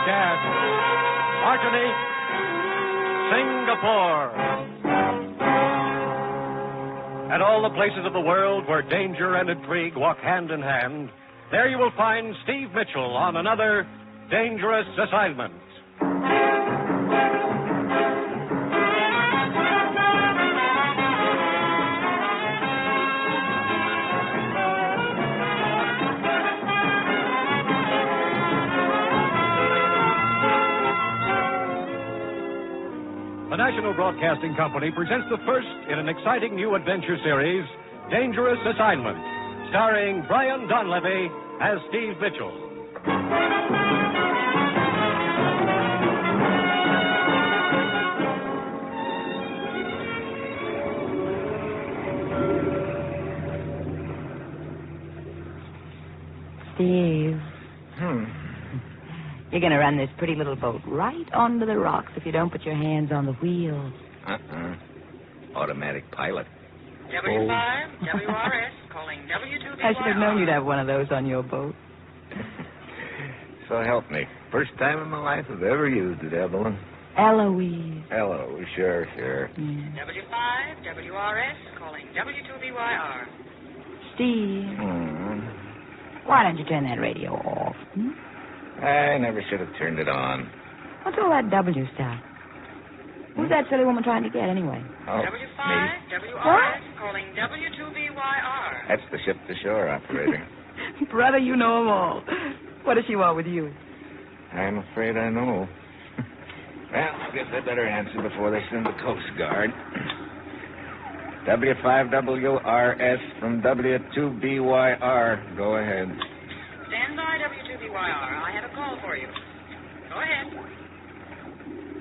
broadcast, Martinique, Singapore. At all the places of the world where danger and intrigue walk hand in hand, there you will find Steve Mitchell on another dangerous assignment. The National Broadcasting Company presents the first in an exciting new adventure series, Dangerous Assignment, starring Brian Donlevy as Steve Mitchell. Steve. You're going to run this pretty little boat right onto the rocks if you don't put your hands on the wheel. Automatic pilot. W5, WRS, calling W2BYR. I should have known you'd have one of those on your boat. So help me. First time in my life I've ever used it, Evelyn. Eloise. Hello, sure. Yeah. W5, WRS, calling W2BYR. Steve. Why don't you turn that radio off? I never should have turned it on. What's all that W stuff? Who's that silly woman trying to get, anyway? Oh, W5, me. WRS, calling W2BYR. That's the ship-to-shore operator. Brother, you know 'em all. What does she want with you? I'm afraid I know. Well, I guess I better answer before they send the Coast Guard. W5WRS from W2BYR. Go ahead. Stand by, W2BYR. I have a call for you. Go ahead.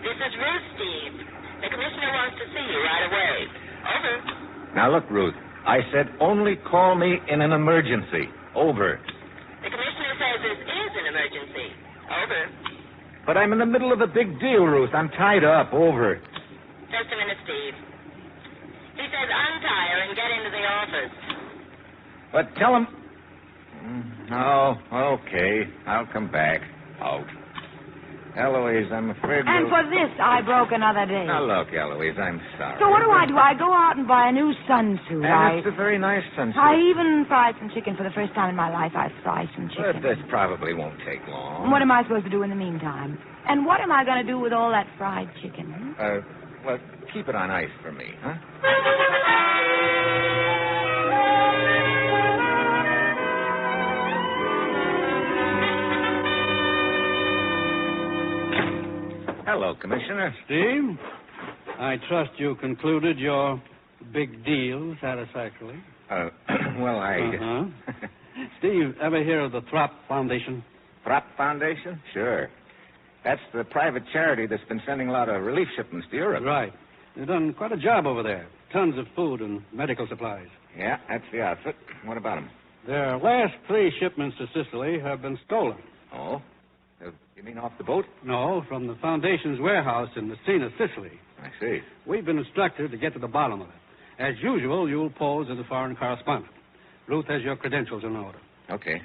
This is Ruth, Steve. The commissioner wants to see you right away. Over. Now, look, Ruth. I said only call me in an emergency. Over. The commissioner says this is an emergency. Over. But I'm in the middle of a big deal, Ruth. I'm tied up. Over. Just a minute, Steve. He says untie her and get into the office. But tell him... Oh, okay. I'll come back. Out. Eloise, I'm afraid And for this, I broke another day. Now, look, Eloise, I'm sorry. So what do? I go out and buy a new sunsuit. And it's a very nice sunsuit. I even fried some chicken for the first time in my life. I fried some chicken. But this probably won't take long. And what am I supposed to do in the meantime? And what am I going to do with all that fried chicken? Well, keep it on ice for me, huh? Hello, Commissioner. Steve, I trust you concluded your big deal satisfactorily. Well, I... Steve, ever hear of the Throp Foundation? Throp Foundation? Sure. That's the private charity that's been sending a lot of relief shipments to Europe. Right. They've done quite a job over there. Tons of food and medical supplies. Yeah, that's the outfit. What about them? Their last 3 shipments to Sicily have been stolen. Oh? You mean off the boat? No, from the Foundation's warehouse in Messina, Sicily. I see. We've been instructed to get to the bottom of it. As usual, you'll pose as a foreign correspondent. Ruth has your credentials in order. Okay.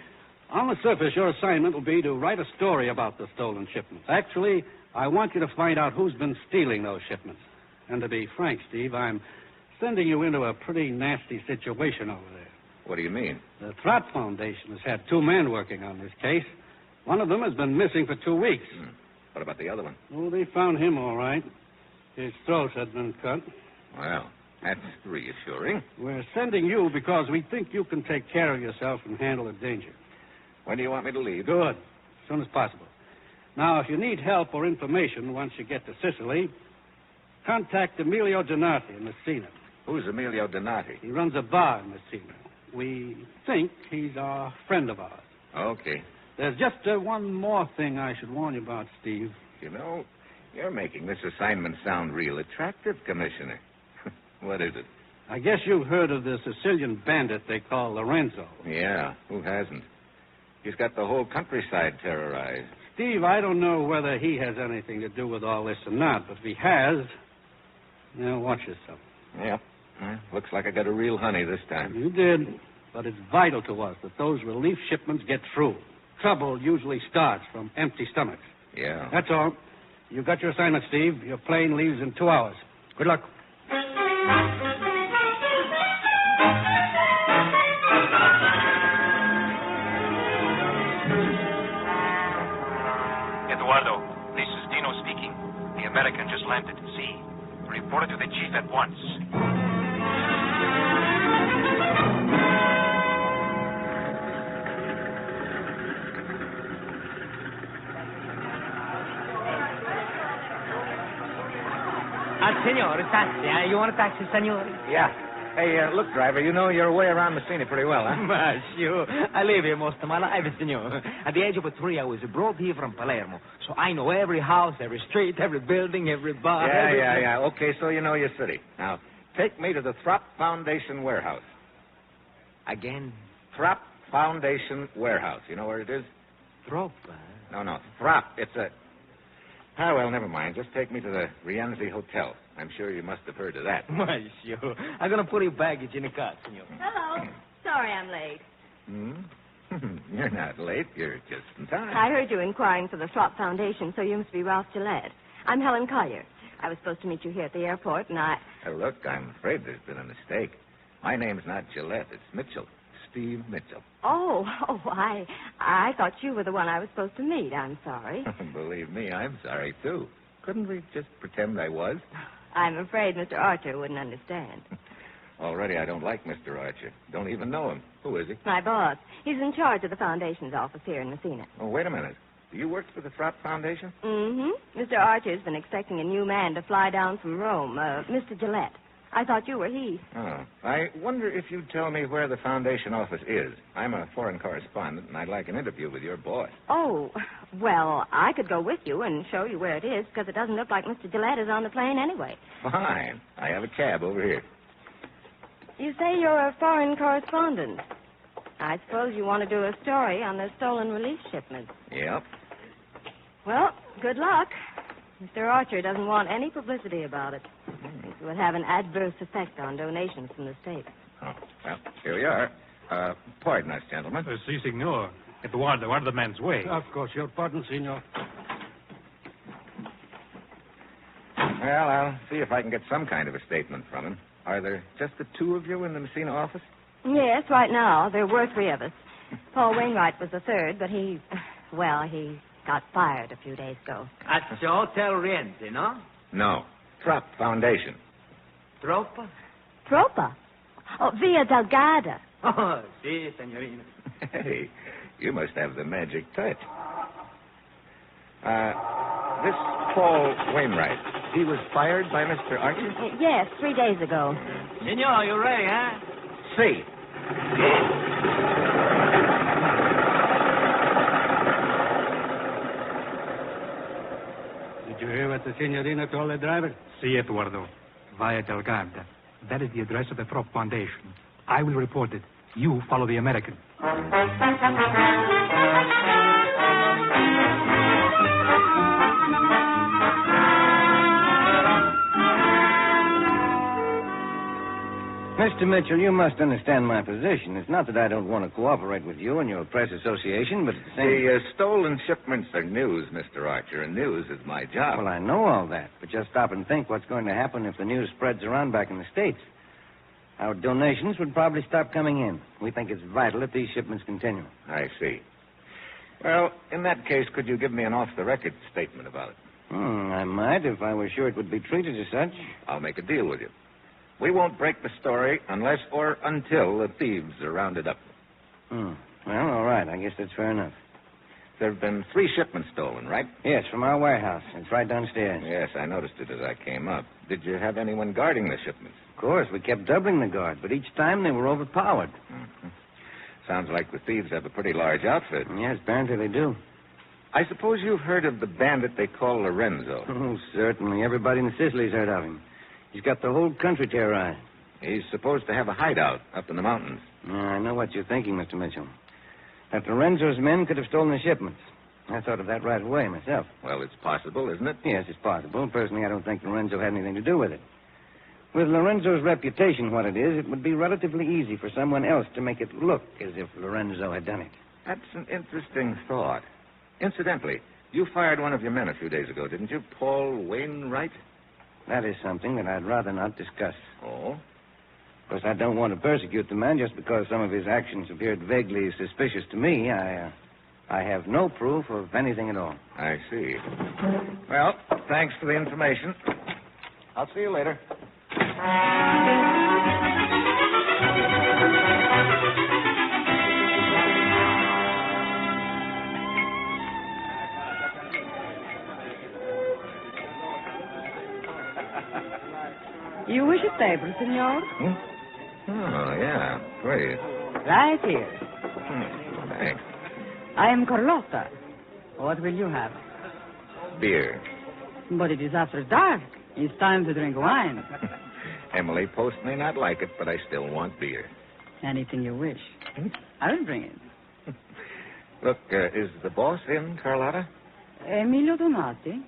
On the surface, your assignment will be to write a story about the stolen shipments. Actually, I want you to find out who's been stealing those shipments. And to be frank, Steve, I'm sending you into a pretty nasty situation over there. What do you mean? The Throp Foundation has had 2 men working on this case. One of them has been missing for 2 weeks. What about the other one? Oh, they found him all right. His throat had been cut. Well, that's reassuring. We're sending you because we think you can take care of yourself and handle the danger. When do you want me to leave? Good. As soon as possible. Now, if you need help or information once you get to Sicily, contact Emilio Donati in Messina. Who's Emilio Donati? He runs a bar in Messina. We think he's a friend of ours. Okay. There's just one more thing I should warn you about, Steve. You know, you're making this assignment sound real attractive, Commissioner. What is it? I guess you've heard of the Sicilian bandit they call Lorenzo. Yeah, who hasn't? He's got the whole countryside terrorized. Steve, I don't know whether he has anything to do with all this or not, but if he has, watch yourself. Yeah. Looks like I got a real honey this time. You did, but it's vital to us that those relief shipments get through. Trouble usually starts from empty stomachs. Yeah. That's all. You got your assignment, Steve. Your plane leaves in 2 hours. Good luck. Eduardo, this is Dino speaking. The American just landed at sea. Report it to the chief at once. Senor, taxi. You want a taxi, senor? Yeah. Hey, look, driver, you know your way around Messina pretty well, huh? Monsieur, I live here most of my life, senor. At the age of 3, I was brought here from Palermo, so I know every house, every street, every building, every bar. Yeah. Okay, so you know your city. Now, take me to the Throp Foundation warehouse. Again? Throp Foundation warehouse. You know where it is? Throp? No. Throp. It's a... Ah, well, never mind. Just take me to the Rienzi Hotel. I'm sure you must have heard of that. Monsieur, I'm going to put your baggage in the car, senor. Hello. Sorry I'm late. You're not late. You're just in time. I heard you inquiring for the Throp Foundation, so you must be Ralph Gillette. I'm Helen Collier. I was supposed to meet you here at the airport, and I... Look, I'm afraid there's been a mistake. My name's not Gillette. It's Mitchell. Steve Mitchell. Oh, I thought you were the one I was supposed to meet. I'm sorry. Believe me, I'm sorry, too. Couldn't we just pretend I was? I'm afraid Mr. Archer wouldn't understand. Already I don't like Mr. Archer. Don't even know him. Who is he? My boss. He's in charge of the Foundation's office here in Messina. Oh, wait a minute. Do you work for the Throp Foundation? Mm-hmm. Mr. Archer's been expecting a new man to fly down from Rome, Mr. Gillette. I thought you were he. Oh. I wonder if you'd tell me where the Foundation office is. I'm a foreign correspondent, and I'd like an interview with your boss. Oh, well, I could go with you and show you where it is, because it doesn't look like Mr. Gillette is on the plane anyway. Fine. I have a cab over here. You say you're a foreign correspondent. I suppose you want to do a story on the stolen relief shipment. Yep. Well, good luck. Mr. Archer doesn't want any publicity about it. It would have an adverse effect on donations from the state. Oh, well, here we are. Pardon us, gentlemen. Si, signor. Eduardo, out of the man's way. Of course, your pardon, senor. Well, I'll see if I can get some kind of a statement from him. Are there just the two of you in the Messina office? Yes, right now. There were 3 of us. Paul Wainwright was the third, but he got fired a few days ago. At the Hotel Rienzi, no? No. Throp Foundation. Tropa? Tropa? Oh, Via Delgada. Oh, si, senorina. Hey, you must have the magic touch. This Paul Wainwright, he was fired by Mr. Archer? Yes, 3 days ago. Senor, you ready, huh? See. Did you hear what the signorina told the driver? Si, Eduardo. Via Delgada. That is the address of the Throp Foundation. I will report it. You follow the American. Mr. Mitchell, you must understand my position. It's not that I don't want to cooperate with you and your press association, but at the same... The stolen shipments are news, Mr. Archer, and news is my job. Well, I know all that, but just stop and think what's going to happen if the news spreads around back in the States. Our donations would probably stop coming in. We think it's vital that these shipments continue. I see. Well, in that case, could you give me an off-the-record statement about it? I might, if I were sure it would be treated as such. I'll make a deal with you. We won't break the story unless or until the thieves are rounded up. Well, all right. I guess that's fair enough. There have been 3 shipments stolen, right? Yes, from our warehouse. It's right downstairs. Yes, I noticed it as I came up. Did you have anyone guarding the shipments? Of course, we kept doubling the guard, but each time they were overpowered. Mm-hmm. Sounds like the thieves have a pretty large outfit. Yes, apparently they do. I suppose you've heard of the bandit they call Lorenzo. Oh, certainly. Everybody in Sicily's heard of him. He's got the whole country terrorized. He's supposed to have a hideout up in the mountains. I know what you're thinking, Mr. Mitchell. That Lorenzo's men could have stolen the shipments. I thought of that right away myself. Well, it's possible, isn't it? Yes, it's possible. Personally, I don't think Lorenzo had anything to do with it. With Lorenzo's reputation what it is, it would be relatively easy for someone else to make it look as if Lorenzo had done it. That's an interesting thought. Incidentally, You fired one of your men a few days ago, didn't you? Paul Wainwright? That is something that I'd rather not discuss. Oh? Of course, I don't want to persecute the man just because some of his actions appeared vaguely suspicious to me. I have no proof of anything at all. I see. Well, thanks for the information. I'll see you later. You wish a table, senor? Oh, yeah. Please. Right here. Thanks. I am Carlotta. What will you have? Beer. But it is after dark. It's time to drink wine. Emily Post may not like it, but I still want beer. Anything you wish. I will bring it. Look, is the boss in, Carlotta? Emilio Donati.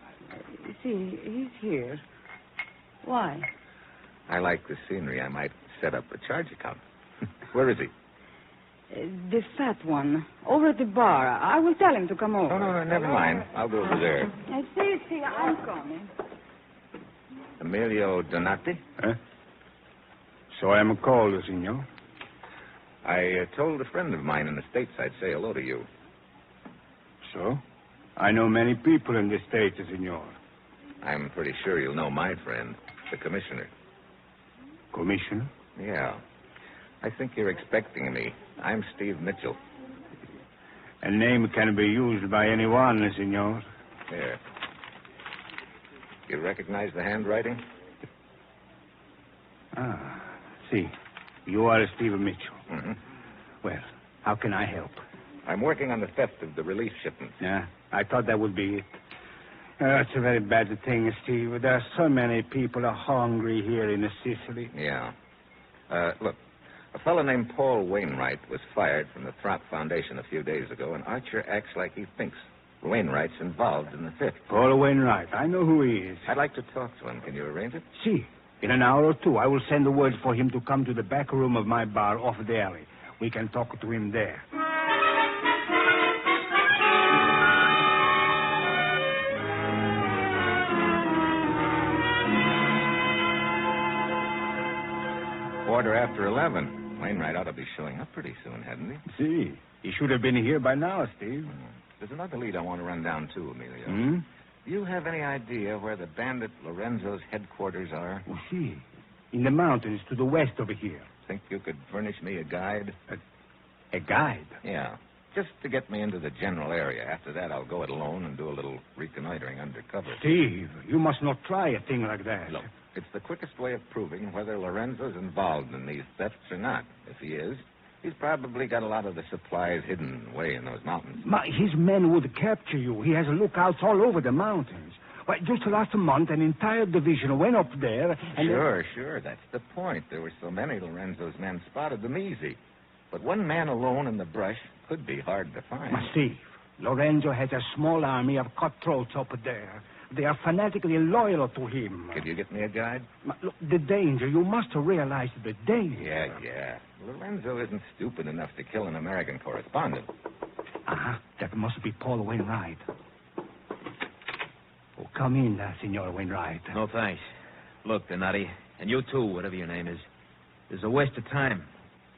See, he's here. Why? I like the scenery. I might set up a charge account. Where is he? The fat one. Over at the bar. I will tell him to come over. No, never mind. I'll go over there. See, I'm coming. Emilio Donati? Huh? So I am called, senor. I told a friend of mine in the States I'd say hello to you. So? I know many people in the States, senor. I'm pretty sure you'll know my friend, the commissioner. Commissioner? Yeah. I think you're expecting me. I'm Steve Mitchell. A name can be used by anyone, senor. Here. You recognize the handwriting? Ah, see. You are Steve Mitchell. Mm-hmm. Well, how can I help? I'm working on the theft of the relief shipment. Yeah, I thought that would be it. It's a very bad thing, Steve. There are so many people are hungry here in Sicily. Yeah. Look, a fellow named Paul Wainwright was fired from the Throp Foundation a few days ago, and Archer acts like he thinks Wainwright's involved in the theft. Paul Wainwright. I know who he is. I'd like to talk to him. Can you arrange it? See, in an hour or two, I will send a word for him to come to the back room of my bar off the alley. We can talk to him there. Quarter after 11. Wainwright ought to be showing up pretty soon, hadn't he? See, he should have been here by now, Steve. There's another lead I want to run down, too, Emilio. Hmm? Do you have any idea where the bandit Lorenzo's headquarters are? Well, see, in the mountains to the west over here. Think you could furnish me a guide? A guide? Yeah. Just to get me into the general area. After that, I'll go it alone and do a little reconnoitering undercover. Steve, you must not try a thing like that. Look, it's the quickest way of proving whether Lorenzo's involved in these thefts or not. If he is, he's probably got a lot of the supplies hidden away in those mountains. His men would capture you. He has lookouts all over the mountains. Well, just last month, an entire division went up there and... Sure. That's the point. There were so many Lorenzo's men spotted them easy. But one man alone in the brush could be hard to find. Steve, Lorenzo has a small army of cutthroats up there. They are fanatically loyal to him. Could you get me a guide? Look, the danger. You must realize the danger. Yeah. Lorenzo isn't stupid enough to kill an American correspondent. That must be Paul Wainwright. Oh, come in, Senor Wainwright. No, thanks. Look, Donati, and you too, whatever your name is. This is a waste of time.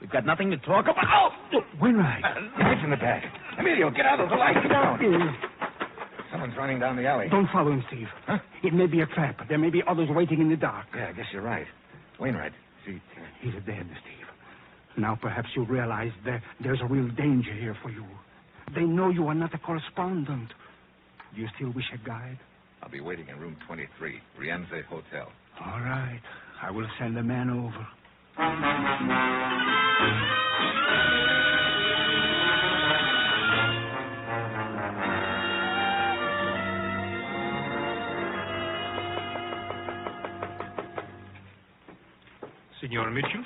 We've got nothing to talk about. Oh! Wainwright. Knife in the back. Emilio, get out of the light. Get down. Someone's running down the alley. Don't follow him, Steve. Huh? It may be a trap. There may be others waiting in the dark. Yeah, I guess you're right. Wainwright, see... He's dead, Steve. Now perhaps you realize there's a real danger here for you. They know you are not a correspondent. Do you still wish a guide? I'll be waiting in room 23, Rienzi Hotel. All right. I will send a man over. Signor Mitchell?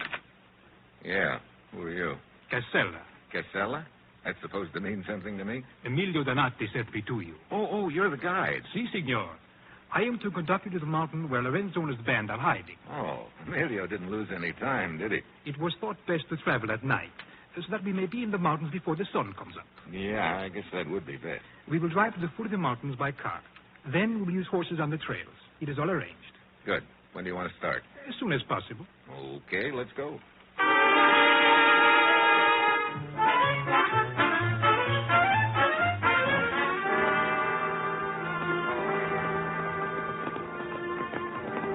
Yeah. Who are you? Casella. Casella? That's supposed to mean something to me? Emilio Donati sent me to you. Oh, you're the guide. Si, signor. I am to conduct you to the mountain where Lorenzo and his band are hiding. Oh, Emilio didn't lose any time, did he? It was thought best to travel at night. so that we may be in the mountains before the sun comes up. Yeah, I guess that would be best. We will drive to the foot of the mountains by car. Then we will use horses on the trails. It is all arranged. Good. When do you want to start? As soon as possible. Okay, let's go.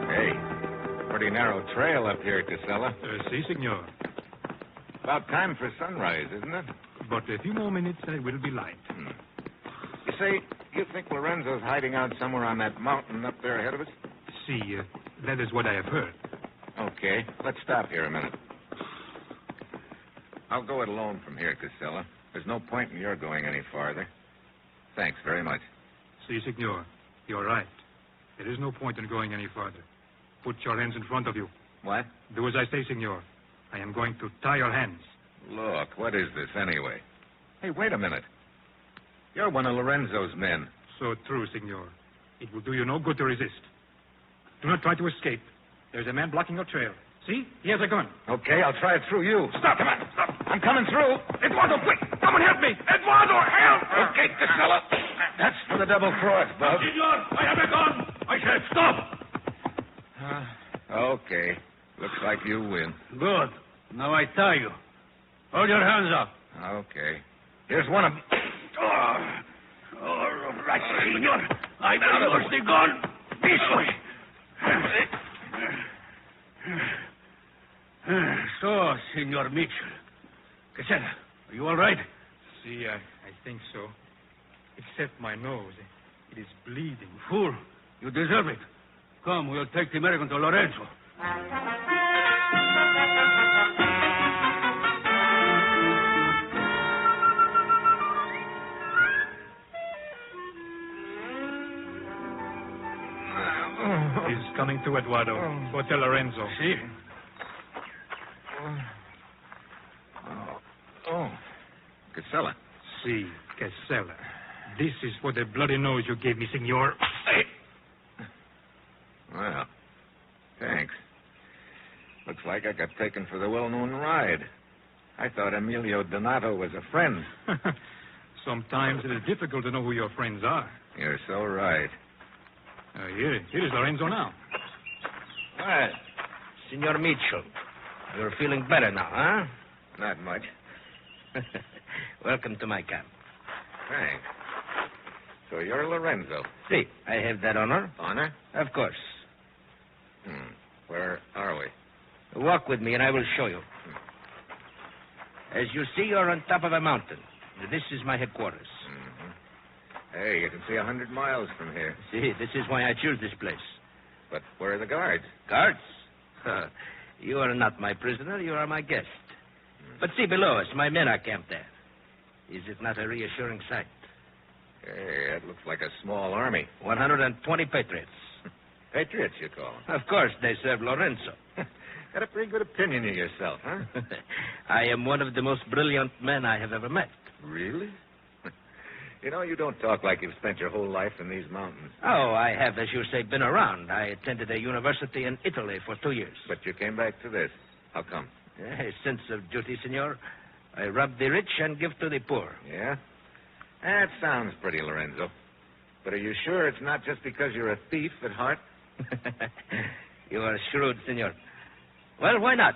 Hey, pretty narrow trail up here, Casella. Si, senor. About time for sunrise, isn't it? But a few more minutes, it will be light. You say, you think Lorenzo's hiding out somewhere on that mountain up there ahead of us? See, that is what I have heard. Okay, let's stop here a minute. I'll go it alone from here, Casella. There's no point in your going any farther. Thanks very much. Si, senor. You're right. There is no point in going any farther. Put your hands in front of you. What? Do as I say, senor. I am going to tie your hands. Look, what is this anyway? Hey, wait a minute. You're one of Lorenzo's men. So true, senor. It will do you no good to resist. Do not try to escape. There's a man blocking your trail. See? He has a gun. Okay, I'll try it through you. Stop! Come on! Stop! I'm coming through. Eduardo, quick! Someone help me! Eduardo, help! Okay, Casella. That's for the double cross, Bub. Senor, I have a gun! I said stop! Okay. Looks like you win. Good. Now I tie you. Hold your hands up. Okay. Here's one of... All right, senor. I will use the gun this way. So, Senor Mitchell. Casella, are you all right? See, I think so. Except my nose. It is bleeding. Fool. You deserve it. Come, we'll take the American to Lorenzo. He's coming to Eduardo. Hotel Lorenzo. See? Oh. Casella. See, Casella. This is for the bloody nose you gave me, senor. Well, thanks. Looks like I got taken for the well-known ride. I thought Emilio Donato was a friend. Sometimes it is difficult to know who your friends are. You're so right. Here is Lorenzo now. Well, Senor Mitchell, you're feeling better now, huh? Not much. Welcome to my camp. Thanks. So you're Lorenzo? See, I have that honor. Honor? Of course. Where are we? Walk with me and I will show you. As you see, you're on top of a mountain. This is my headquarters. Hey, you can see 100 miles from here. See, this is why I choose this place. But where are the guards? Guards? You are not my prisoner. You are my guest. But see below us, my men are camped there. Is it not a reassuring sight? Hey, that looks like a small army. 120 patriots. Patriots, you call them? Of course, they serve Lorenzo. Got a pretty good opinion of yourself, huh? I am one of the most brilliant men I have ever met. Really? You know, you don't talk like you've spent your whole life in these mountains. Oh, I have, as you say, been around. I attended a university in Italy for 2 years. But you came back to this. How come? A sense of duty, senor. I rob the rich and give to the poor. Yeah? That sounds pretty, Lorenzo. But are you sure it's not just because you're a thief at heart? You are shrewd, senor. Well, why not?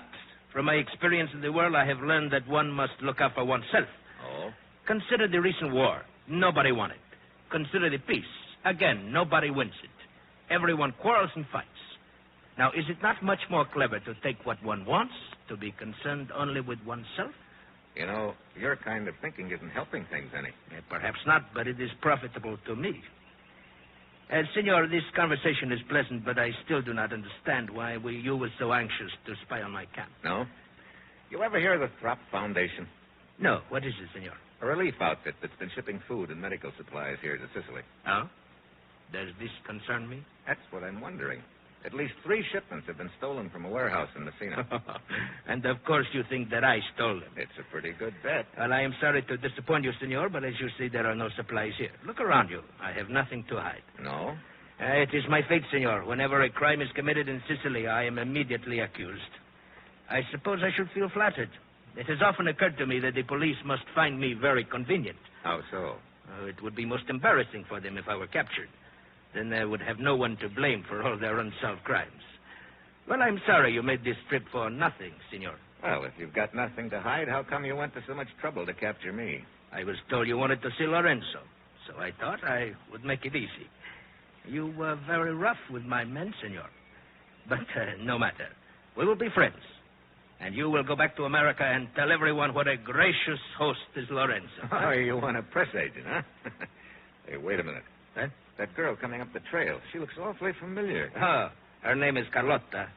From my experience in the world, I have learned that one must look out for oneself. Oh? Consider the recent war. Nobody won it. Consider the peace. Again, nobody wins it. Everyone quarrels and fights. Now, is it not much more clever to take what one wants, to be concerned only with oneself? You know, your kind of thinking isn't helping things any. Perhaps not, but it is profitable to me. Senor, this conversation is pleasant, but I still do not understand why you were so anxious to spy on my camp. No? You ever hear of the Throp Foundation? No. What is it, senor? A relief outfit that's been shipping food and medical supplies here to Sicily. Oh? Does this concern me? That's what I'm wondering. At least 3 shipments have been stolen from a warehouse in Messina. And of course you think that I stole them. It's a pretty good bet. Well, I am sorry to disappoint you, senor, but as you see, there are no supplies here. Look around you. I have nothing to hide. No? It is my fate, senor. Whenever a crime is committed in Sicily, I am immediately accused. I suppose I should feel flattered. It has often occurred to me that the police must find me very convenient. How so? It would be most embarrassing for them if I were captured. Then they would have no one to blame for all their unsolved crimes. Well, I'm sorry you made this trip for nothing, senor. Well, if you've got nothing to hide, how come you went to so much trouble to capture me? I was told you wanted to see Lorenzo, so I thought I would make it easy. You were very rough with my men, senor. But no matter. We will be friends. And you will go back to America and tell everyone what a gracious host is Lorenzo. Oh, you want a press agent, huh? Hey, wait a minute. Huh? That girl coming up the trail, she looks awfully familiar. Oh, her name is Carlotta.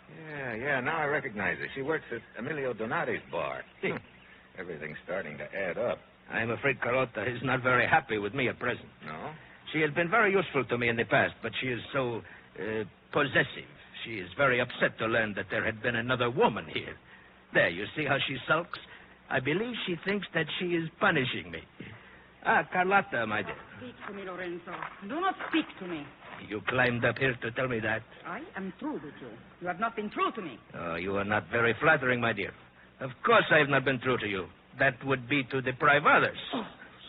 Yeah, now I recognize her. She works at Emilio Donati's bar. Everything's starting to add up. I'm afraid Carlotta is not very happy with me at present. No? She has been very useful to me in the past, but she is so possessive. She is very upset to learn that there had been another woman here. There, you see how she sulks? I believe she thinks that she is punishing me. Ah, Carlotta, my dear. Speak to me, Lorenzo. Do not speak to me. You climbed up here to tell me that? I am true with you. You have not been true to me. Oh, you are not very flattering, my dear. Of course I have not been true to you. That would be to deprive others. Oh,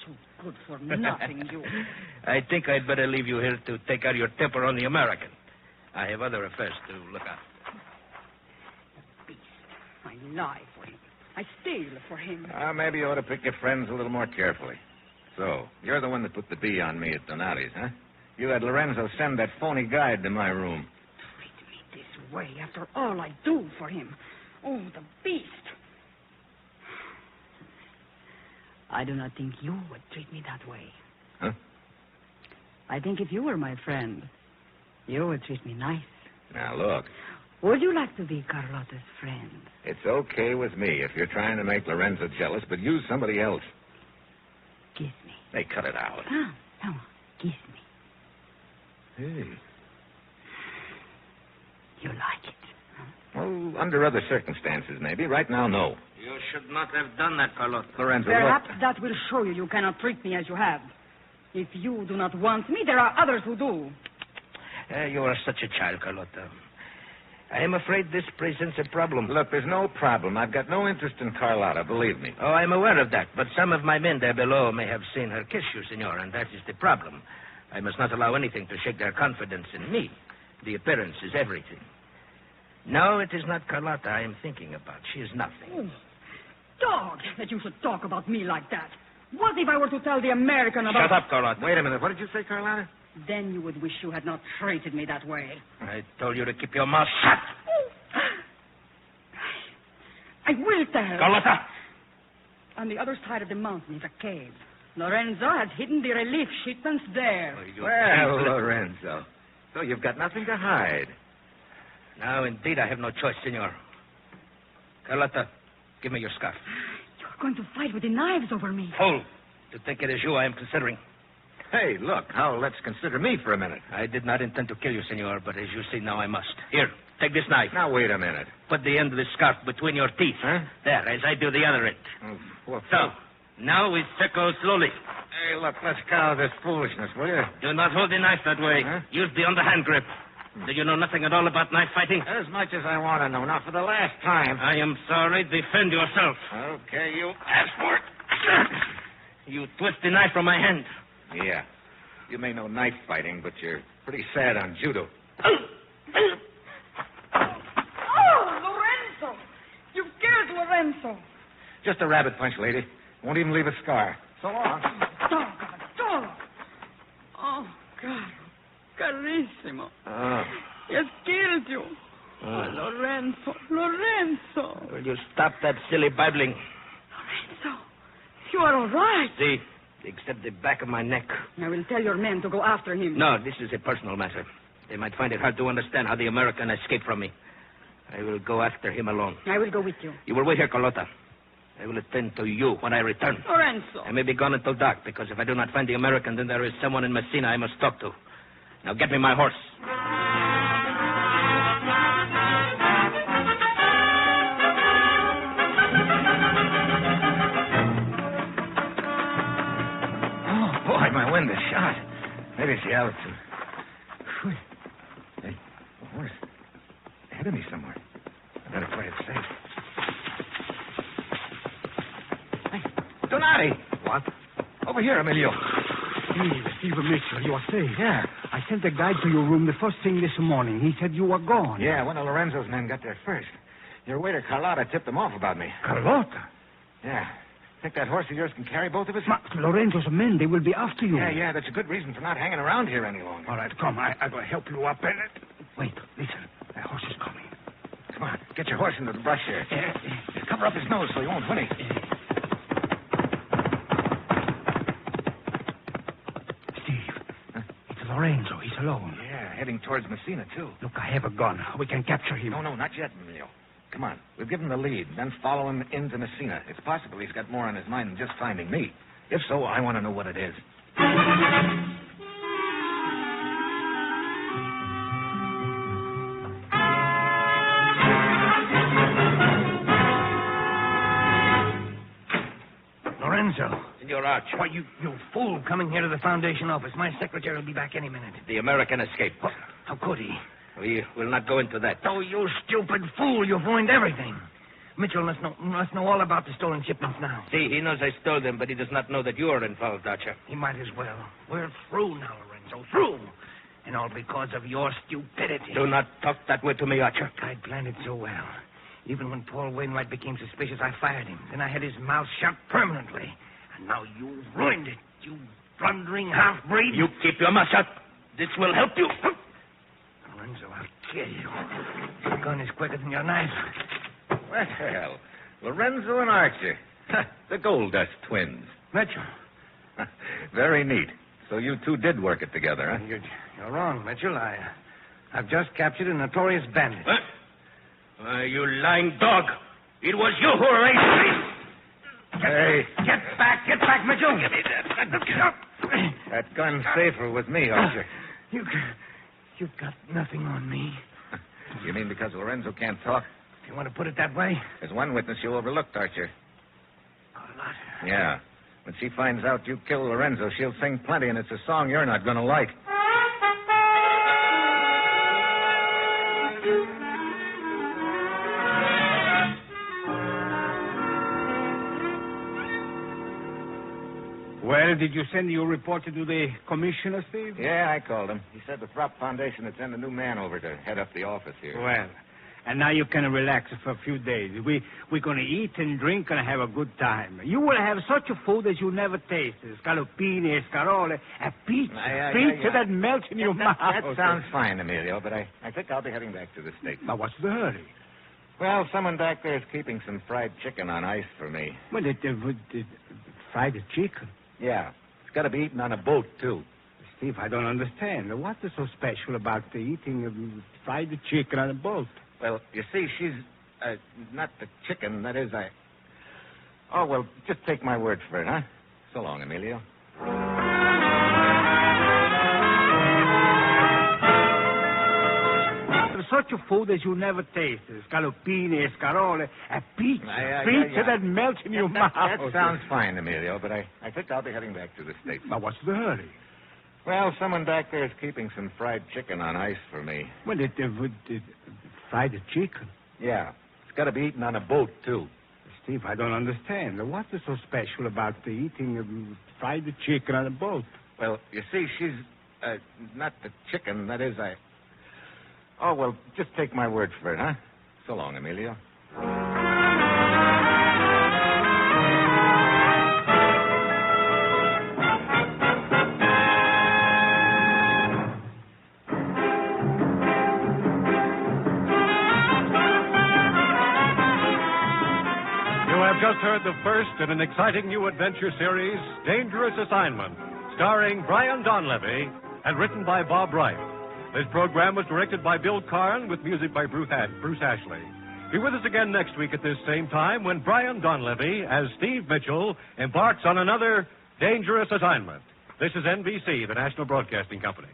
so good for nothing, you. I think I'd better leave you here to take out your temper on the American. I have other affairs to look after. Beast. I lie for him. I steal for him. Maybe you ought to pick your friends a little more carefully. So, you're the one that put the bee on me at Donati's, huh? You had Lorenzo send that phony guide to my room. Treat me this way after all I do for him. Oh, the beast. I do not think you would treat me that way. Huh? I think if you were my friend, you would treat me nice. Now, look. Would you like to be Carlotta's friend? It's okay with me if you're trying to make Lorenzo jealous, but use somebody else. Kiss me. Hey, cut it out. Come on. Kiss me. Hey. You like it, huh? Well, under other circumstances, maybe. Right now, no. You should not have done that, Carlotta. Lorenzo, Perhaps look. that will show you cannot treat me as you have. If you do not want me, there are others who do. You are such a child, Carlotta. I am afraid this presents a problem. Look, there's no problem. I've got no interest in Carlotta, believe me. Oh, I'm aware of that. But some of my men there below may have seen her kiss you, senor, and that is the problem. I must not allow anything to shake their confidence in me. The appearance is everything. No, it is not Carlotta I am thinking about. She is nothing. Oh, dog, that you should talk about me like that. What if I were to tell the American about... Shut up, Carlotta. Wait a minute. What did you say, Carlotta? Then you would wish you had not treated me that way. I told you to keep your mouth shut. I will tell. Carlotta! On the other side of the mountain is a cave. Lorenzo has hidden the relief shipments there. Well, Lorenzo. So you've got nothing to hide. Now, indeed, I have no choice, senor. Carlotta, give me your scarf. You're going to fight with the knives over me. Hold. To think it is you I am considering. Hey, look, now let's consider me for a minute. I did not intend to kill you, senor, but as you see now, I must. Here, take this knife. Now, wait a minute. Put the end of the scarf between your teeth. Huh? There, as I do the other end. Well, So, now we circle slowly. Hey, look, let's cut out this foolishness, will you? Do not hold the knife that way. Huh? Use the underhand grip. Do you know nothing at all about knife fighting? As much as I want to know. Now, for the last time. I am sorry. Defend yourself. Okay, you asked for it. You twist the knife from my hand. Yeah. You may know knife fighting, but you're pretty sad on judo. Oh, Lorenzo! You've killed Lorenzo. Just a rabbit punch, lady. Won't even leave a scar. So long. Dog. Oh, God. Carissimo. Oh. He has killed you. Oh, Lorenzo. Will you stop that silly babbling? Lorenzo, you are all right. See, except the back of my neck. I will tell your men to go after him. No, this is a personal matter. They might find it hard to understand how the American escaped from me. I will go after him alone. I will go with you. You will wait here, Carlotta. I will attend to you when I return. Lorenzo. I may be gone until dark, because if I do not find the American, then there is someone in Messina I must talk to. Now get me my horse. Oh, boy, my wind is shot. Maybe it's the altitude. Whew. Hey, the horse. Ahead of me somewhere. I better play it safe. What? Over here, Emilio. Steve Mitchell, you are safe. Yeah. I sent a guide to your room the first thing this morning. He said you were gone. Yeah, one of Lorenzo's men got there first. Your waiter, Carlotta, tipped them off about me. Carlotta? Yeah. Think that horse of yours can carry both of us? Lorenzo's men, they will be after you. Yeah, that's a good reason for not hanging around here any longer. All right, come. I will help you up. Wait, listen. That horse is coming. Come on, get your horse into the brush here. Cover up his nose so he won't whinny. It's Lorenzo. He's alone. Yeah, heading towards Messina, too. Look, I have a gun. We can capture him. No, not yet, Emilio. Come on. We'll give him the lead, then follow him into Messina. It's possible he's got more on his mind than just finding me. If so, I want to know what it is. Lorenzo. Senor Archer. Why, you fool coming here to the Foundation office. My secretary will be back any minute. The American escaped. How could he? We will not go into that. Oh, you stupid fool. You've ruined everything. Mitchell must know all about the stolen shipments now. See, he knows I stole them, but he does not know that you are involved, Archer. He might as well. We're through now, Lorenzo. Through. And all because of your stupidity. Do not talk that way to me, Archer. I'd planned it so well. Even when Paul Wainwright became suspicious, I fired him. Then I had his mouth shut permanently. And now you've ruined it, you blundering half-breed. You keep your mouth shut. This will help you. Lorenzo, I'll kill you. Your gun is quicker than your knife. Well, Lorenzo and Archer. The Gold Dust twins. Mitchell. Very neat. So you two did work it together, huh? You're wrong, Mitchell. I've just captured a notorious bandit. You lying dog. It was you who arranged me. Hey. Get back, Mitchell. Give me that. That gun's safer with me, Archer. You've got nothing on me. You mean because Lorenzo can't talk? If you want to put it that way. There's one witness you overlooked, Archer. Carlotta. Yeah. When she finds out you killed Lorenzo, she'll sing plenty, and it's a song you're not going to like. Well, did you send your report to the commissioner, Steve? Yeah, I called him. He said the Throp Foundation had sent a new man over to head up the office here. Well, and now you can relax for a few days. We're going to eat and drink and have a good time. You will have such a food as you never tasted. Scaloppini, escarole, a pizza that melts in your mouth. That sounds fine, Emilio, but I think I'll be heading back to the States. Now, what's the hurry? Well, someone back there is keeping some fried chicken on ice for me. Well, fried chicken? Yeah. It's got to be eaten on a boat, too. Steve, I don't understand. What is so special about eating fried chicken on a boat? Well, you see, she's not the chicken. That is, Oh, well, just take my word for it, huh? So long, Emilio. Such a food as you never tasted. Scaloppini, escarole, a pizza that melts in your mouth. That sounds fine, Emilio, but I think I'll be heading back to the States. Now, what's the hurry? Well, someone back there is keeping some fried chicken on ice for me. Well, fried chicken? Yeah. It's got to be eaten on a boat, too. Steve, I don't understand. What is so special about eating fried chicken on a boat? Well, you see, she's not the chicken. That is, Oh, well, just take my word for it, huh? So long, Emilio. Just heard the first in an exciting new adventure series, Dangerous Assignment, starring Brian Donlevy and written by Bob Wright. This program was directed by Bill Karn with music by Bruce Ashley. Be with us again next week at this same time when Brian Donlevy, as Steve Mitchell, embarks on another Dangerous Assignment. This is NBC, the National Broadcasting Company.